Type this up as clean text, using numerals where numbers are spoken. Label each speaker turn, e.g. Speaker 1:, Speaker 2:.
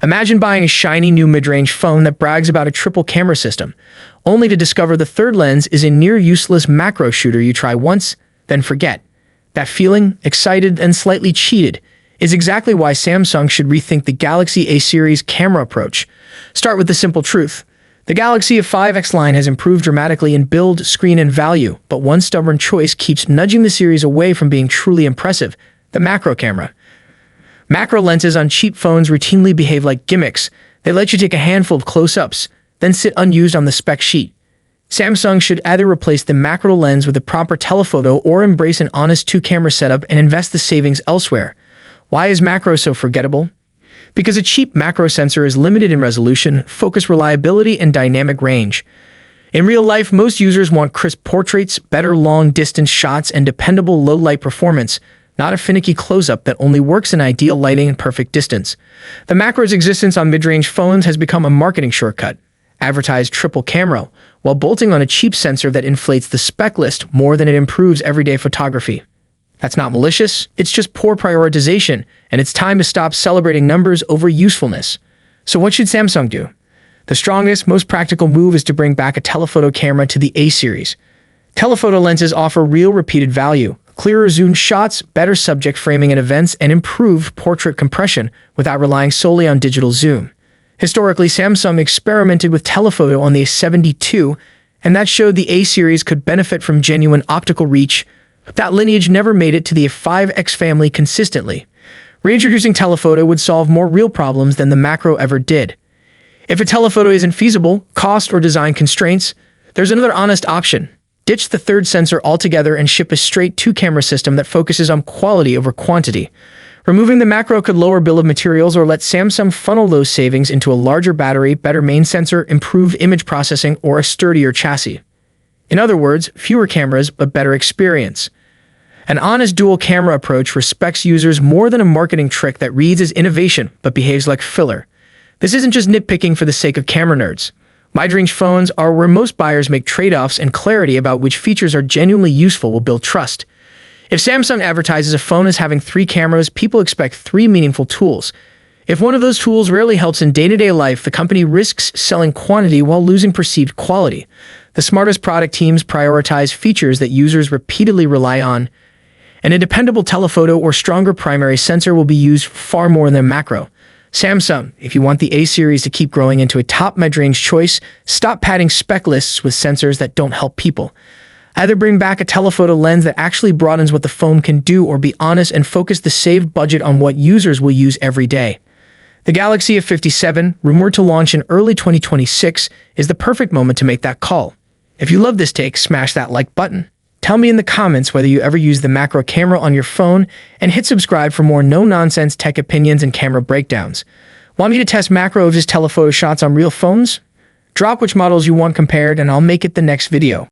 Speaker 1: Imagine buying a shiny new mid-range phone that brags about a triple camera system, only to discover the third lens is a near-useless macro shooter you try once, then forget. That feeling, excited and slightly cheated, is exactly why Samsung should rethink the Galaxy A series camera approach. Start with the simple truth. The Galaxy A5X line has improved dramatically in build, screen, and value, but one stubborn choice keeps nudging the series away from being truly impressive: the macro camera. Macro lenses on cheap phones routinely behave like gimmicks. They let you take a handful of close-ups, then sit unused on the spec sheet. Samsung should either replace the macro lens with a proper telephoto or embrace an honest two-camera setup and invest the savings elsewhere. Why is macro so forgettable? Because a cheap macro sensor is limited in resolution, focus reliability, and dynamic range. In real life, most users want crisp portraits, better long-distance shots, and dependable low-light performance, not a finicky close-up that only works in ideal lighting and perfect distance. The macro's existence on mid-range phones has become a marketing shortcut. Advertise triple camera, while bolting on a cheap sensor that inflates the spec list more than it improves everyday photography. That's not malicious, it's just poor prioritization, and it's time to stop celebrating numbers over usefulness. So what should Samsung do? The strongest, most practical move is to bring back a telephoto camera to the A series. Telephoto lenses offer real repeated value, clearer zoom shots, better subject framing at events, and improved portrait compression without relying solely on digital zoom. Historically, Samsung experimented with telephoto on the A72, and that showed the A series could benefit from genuine optical reach. That lineage never made it to the A5X family consistently. Reintroducing telephoto would solve more real problems than the macro ever did. If a telephoto isn't feasible, cost or design constraints, there's another honest option. Ditch the third sensor altogether and ship a straight two-camera system that focuses on quality over quantity. Removing the macro could lower bill of materials or let Samsung funnel those savings into a larger battery, better main sensor, improved image processing, or a sturdier chassis. In other words, fewer cameras but better experience. An honest dual-camera approach respects users more than a marketing trick that reads as innovation but behaves like filler. This isn't just nitpicking for the sake of camera nerds. Mid-range phones are where most buyers make trade-offs, and clarity about which features are genuinely useful will build trust. If Samsung advertises a phone as having 3 cameras, people expect 3 meaningful tools. If one of those tools rarely helps in day-to-day life, the company risks selling quantity while losing perceived quality. The smartest product teams prioritize features that users repeatedly rely on, and a dependable telephoto or stronger primary sensor will be used far more than macro. Samsung, if you want the A series to keep growing into a top mid-range choice, stop padding spec lists with sensors that don't help people. Either bring back a telephoto lens that actually broadens what the phone can do, or be honest and focus the saved budget on what users will use every day. The Galaxy A57, rumored to launch in early 2026, is the perfect moment to make that call. If you love this take, smash that like button. Tell me in the comments whether you ever use the macro camera on your phone, and hit subscribe for more no-nonsense tech opinions and camera breakdowns. Want me to test macro of just telephoto shots on real phones? Drop which models you want compared and I'll make it the next video.